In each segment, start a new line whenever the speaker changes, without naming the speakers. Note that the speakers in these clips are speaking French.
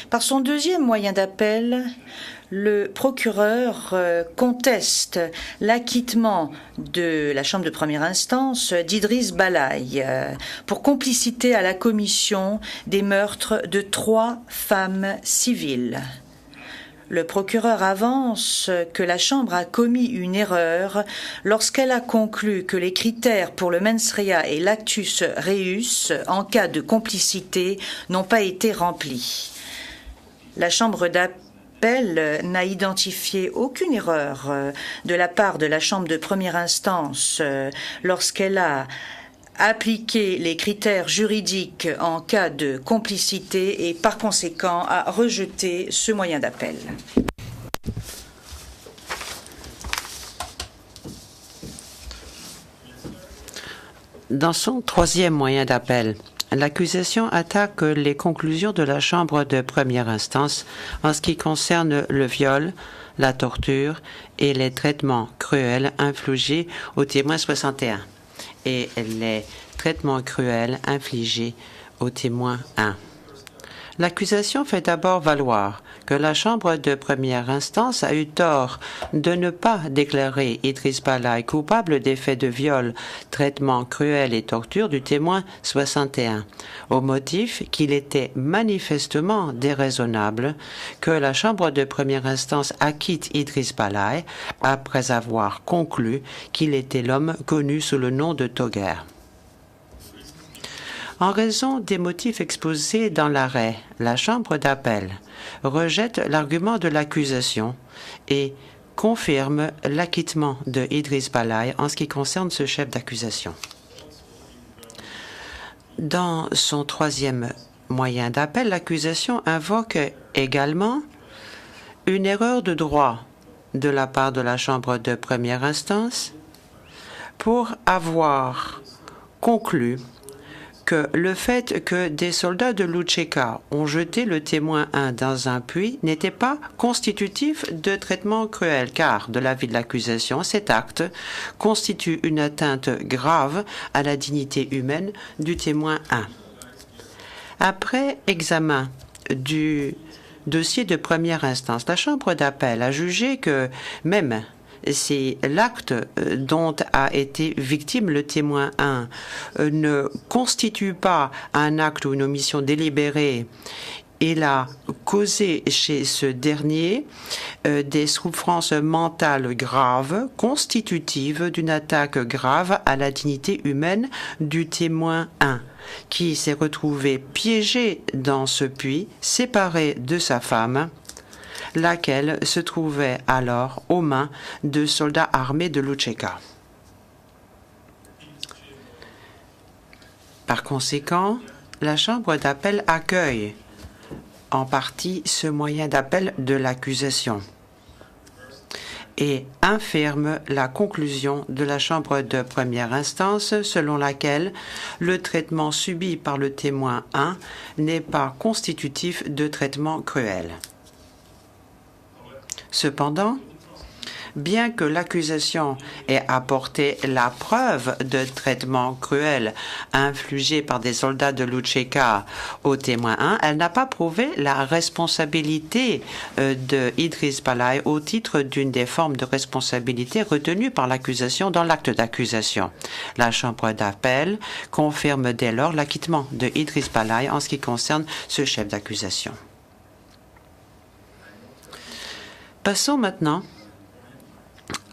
Par son deuxième moyen d'appel, le procureur conteste l'acquittement de la Chambre de première instance d'Idriss Balaï pour complicité à la commission des meurtres de 3 femmes civiles. Le procureur avance que la Chambre a commis une erreur lorsqu'elle a conclu que les critères pour le mens rea et l'actus reus en cas de complicité n'ont pas été remplis. La Chambre d'appel n'a identifié aucune erreur de la part de la Chambre de première instance lorsqu'elle a appliqué les critères juridiques en cas de complicité et par conséquent a rejeté ce moyen d'appel.
Dans son troisième moyen d'appel, l'accusation attaque les conclusions de la Chambre de première instance en ce qui concerne le viol, la torture et les traitements cruels infligés au témoin 61 et les traitements cruels infligés au témoin 1. L'accusation fait d'abord valoir que la Chambre de première instance a eu tort de ne pas déclarer Idriss Balaï coupable des faits de viol, traitement cruel et torture du témoin 61, au motif qu'il était manifestement déraisonnable que la Chambre de première instance acquitte Idriss Balaï après avoir conclu qu'il était l'homme connu sous le nom de Toguer. En raison des motifs exposés dans l'arrêt, la Chambre d'appel rejette l'argument de l'accusation et confirme l'acquittement de Idriss Balaï en ce qui concerne ce chef d'accusation. Dans son troisième moyen d'appel, l'accusation invoque également une erreur de droit de la part de la Chambre de première instance pour avoir conclu que le fait que des soldats de l'UÇK ont jeté le témoin 1 dans un puits n'était pas constitutif de traitement cruel, car, de l'avis de l'accusation, cet acte constitue une atteinte grave à la dignité humaine du témoin 1. Après examen du dossier de première instance, la Chambre d'appel a jugé que même si l'acte dont a été victime le témoin 1 ne constitue pas un acte ou une omission délibérée, il a causé chez ce dernier des souffrances mentales graves constitutives d'une attaque grave à la dignité humaine du témoin 1, qui s'est retrouvé piégé dans ce puits, séparé de sa femme, laquelle se trouvait alors aux mains de soldats armés de l'UÇK. Par conséquent, la Chambre d'appel accueille en partie ce moyen d'appel de l'accusation et infirme la conclusion de la Chambre de première instance selon laquelle le traitement subi par le témoin 1 n'est pas constitutif de traitement cruel. Cependant, bien que l'accusation ait apporté la preuve de traitement cruel infligé par des soldats de l'UÇK au témoin 1, elle n'a pas prouvé la responsabilité de Idriss Balaï au titre d'une des formes de responsabilité retenues par l'accusation dans l'acte d'accusation. La Chambre d'appel confirme dès lors l'acquittement de Idriss Balaï en ce qui concerne ce chef d'accusation. Passons maintenant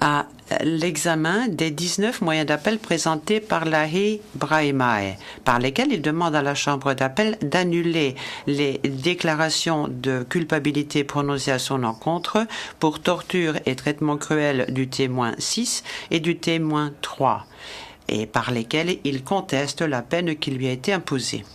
à l'examen des 19 moyens d'appel présentés par Lahi Brahimaj, par lesquels il demande à la Chambre d'appel d'annuler les déclarations de culpabilité prononcées à son encontre pour torture et traitement cruel du témoin 6 et du témoin 3, et par lesquels il conteste la peine qui lui a été imposée.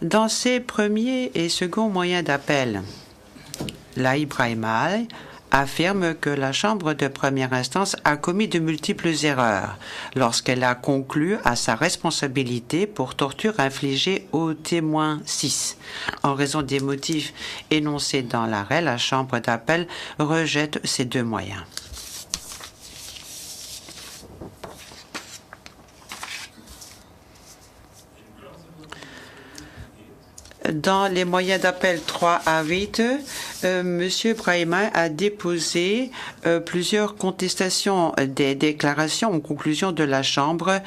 Dans ses premiers et seconds moyens d'appel, Lahi Brahimaj affirme que la Chambre de première instance a commis de multiples erreurs lorsqu'elle a conclu à sa responsabilité pour torture infligée au témoin 6. En raison des motifs énoncés dans l'arrêt, la Chambre d'appel rejette ces deux moyens. Dans les moyens d'appel 3 à 8, M. Brahima a déposé plusieurs contestations des déclarations ou conclusions de la Chambre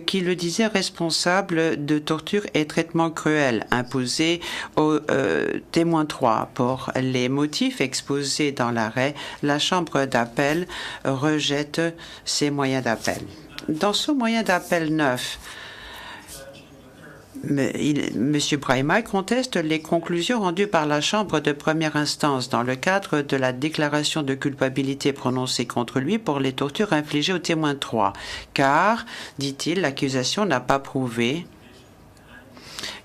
qui le disaient responsable de torture et traitements cruels imposés au témoin 3. Pour les motifs exposés dans l'arrêt, la Chambre d'appel rejette ces moyens d'appel. Dans ce moyen d'appel 9, M. Brahima conteste les conclusions rendues par la Chambre de première instance dans le cadre de la déclaration de culpabilité prononcée contre lui pour les tortures infligées au témoin 3, car, dit-il, l'accusation n'a pas prouvé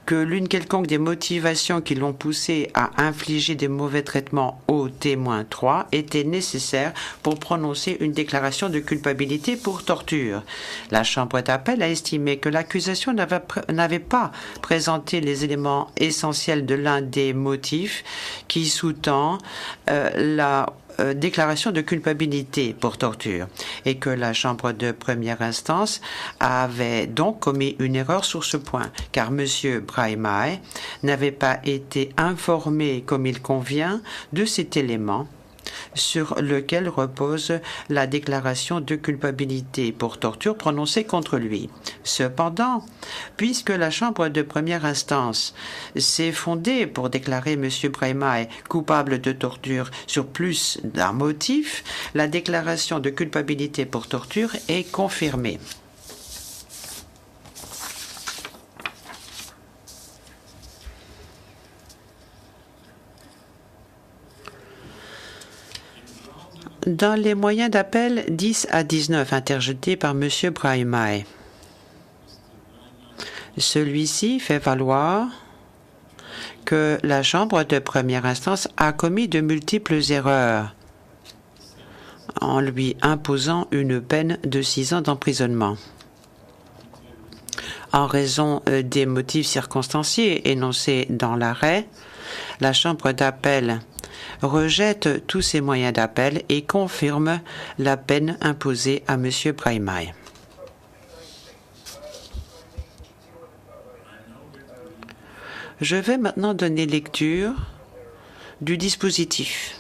que l'une quelconque des motivations qui l'ont poussé à infliger des mauvais traitements au témoin 3 était nécessaire pour prononcer une déclaration de culpabilité pour torture. La Chambre d'appel a estimé que l'accusation n'avait pas présenté les éléments essentiels de l'un des motifs qui sous-tend la déclaration de culpabilité pour torture et que la Chambre de première instance avait donc commis une erreur sur ce point, car M. Brahima n'avait pas été informé comme il convient de cet élément sur lequel repose la déclaration de culpabilité pour torture prononcée contre lui. Cependant, puisque la Chambre de première instance s'est fondée pour déclarer M. Brahima coupable de torture sur plus d'un motif, la déclaration de culpabilité pour torture est confirmée. Dans les moyens d'appel 10 à 19 interjetés par M. Brahima, celui-ci fait valoir que la Chambre de première instance a commis de multiples erreurs en lui imposant une peine de 6 ans d'emprisonnement. En raison des motifs circonstanciés énoncés dans l'arrêt, la Chambre d'appel rejette tous ces moyens d'appel et confirme la peine imposée à M. Brahima. Je vais maintenant donner lecture du dispositif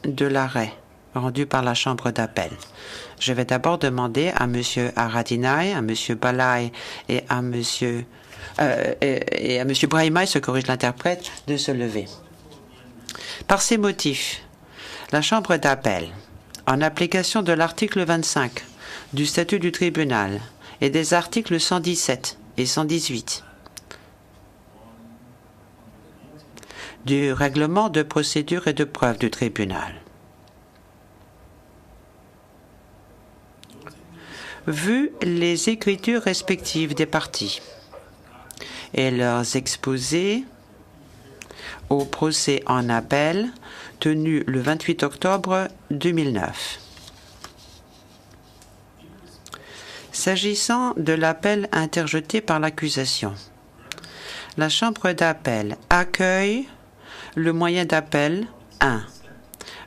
de l'arrêt rendu par la Chambre d'appel. Je vais d'abord demander à M. Haradinaj, à M. Balaï et à M. Brahima, se corrige l'interprète, de se lever. Par ces motifs, la Chambre d'appel, en application de l'article 25 du statut du tribunal et des articles 117 et 118 du règlement de procédure et de preuve du tribunal, vu les écritures respectives des parties et leurs exposés au procès en appel tenu le 28 octobre 2009. S'agissant de l'appel interjeté par l'accusation, la Chambre d'appel accueille le moyen d'appel 1,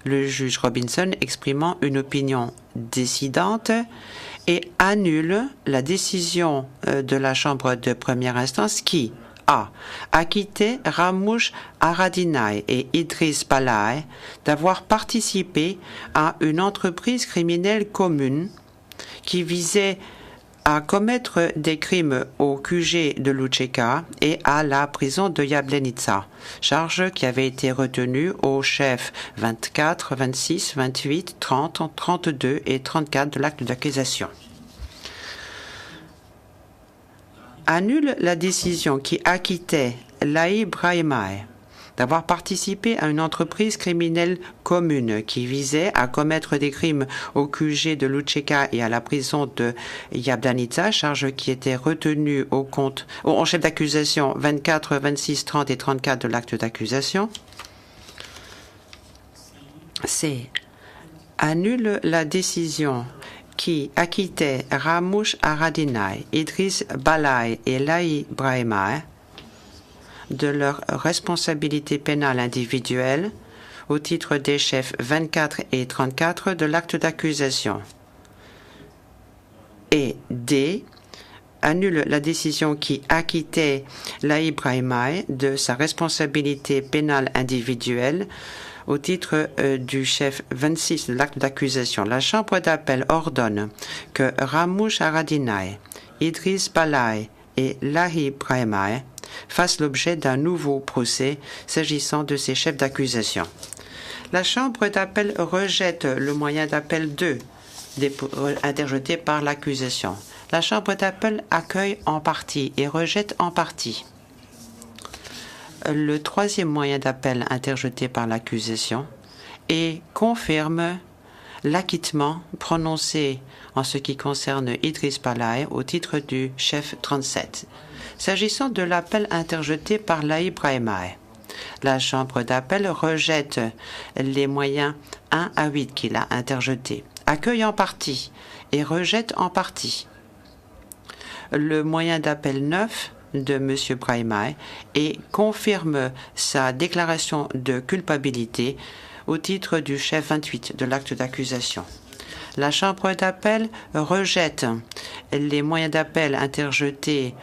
le juge Robinson exprimant une opinion décidante, et annule la décision de la Chambre de première instance qui a acquitté Ramush Haradinaj et Idriss Balaï d'avoir participé à une entreprise criminelle commune qui visait à commettre des crimes au QG de Lučeka et à la prison de Jablanica, charge qui avait été retenue aux chefs 24, 26, 28, 30, 32 et 34 de l'acte d'accusation. Annule la décision qui acquittait Lahi Brahima d'avoir participé à une entreprise criminelle commune qui visait à commettre des crimes au QG de Lučeka et à la prison de Jablanica, charge qui était retenue au chef d'accusation 24, 26, 30 et 34 de l'acte d'accusation. C. Annule la décision qui acquittait Ramush Haradinaj, Idriss Balaï et Lahi Brahima de leur responsabilité pénale individuelle au titre des chefs 24 et 34 de l'acte d'accusation. Et D. annule la décision qui acquittait Lahi Brahimaj de sa responsabilité pénale individuelle au titre du chef 26 de l'acte d'accusation. La Chambre d'appel ordonne que Ramush Haradinaj, Idriss Balaï et Lahi Brahimaj fassent l'objet d'un nouveau procès s'agissant de ces chefs d'accusation. La Chambre d'appel rejette le moyen d'appel 2 interjeté par l'accusation. La Chambre d'appel accueille en partie et rejette en partie le troisième moyen d'appel interjeté par l'accusation et confirme l'acquittement prononcé en ce qui concerne Idriss Balaï au titre du chef 37. S'agissant de l'appel interjeté par Lahi Brahimaj, la Chambre d'appel rejette les moyens 1 à 8 qu'il a interjetés, accueille en partie et rejette en partie le moyen d'appel 9 de M. Brahimaj et confirme sa déclaration de culpabilité au titre du chef 28 de l'acte d'accusation. La Chambre d'appel rejette les moyens d'appel interjetés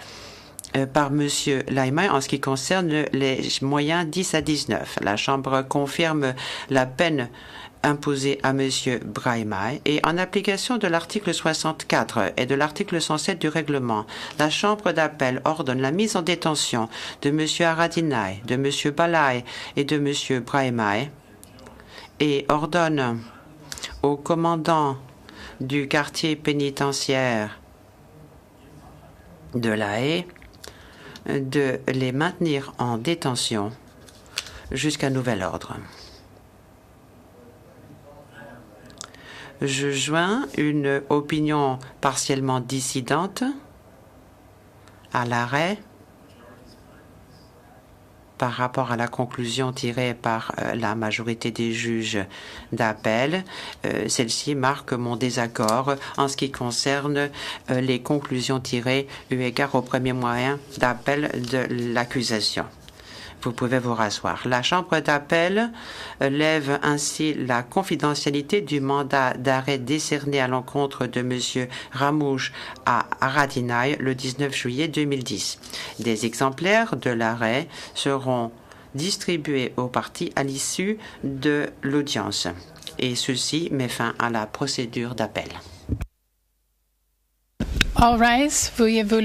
par M. Brahimaj en ce qui concerne les moyens 10 à 19. La Chambre confirme la peine imposée à M. Brahimaj et en application de l'article 64 et de l'article 107 du règlement, la Chambre d'appel ordonne la mise en détention de M. Haradinaj, de M. Balaï et de M. Brahimaj et ordonne au commandant du quartier pénitentiaire de La Haye de les maintenir en détention jusqu'à nouvel ordre. Je joins une opinion partiellement dissidente à l'arrêt par rapport à la conclusion tirée par la majorité des juges d'appel. Celle-ci marque mon désaccord en ce qui concerne les conclusions tirées eu égard au premier moyen d'appel de l'accusation. Vous pouvez vous rasseoir. La Chambre d'appel lève ainsi la confidentialité du mandat d'arrêt décerné à l'encontre de M. Ramush Haradinaj le 19 juillet 2010. Des exemplaires de l'arrêt seront distribués aux parties à l'issue de l'audience. Et ceci met fin à la procédure d'appel.
All rise. Veuillez vous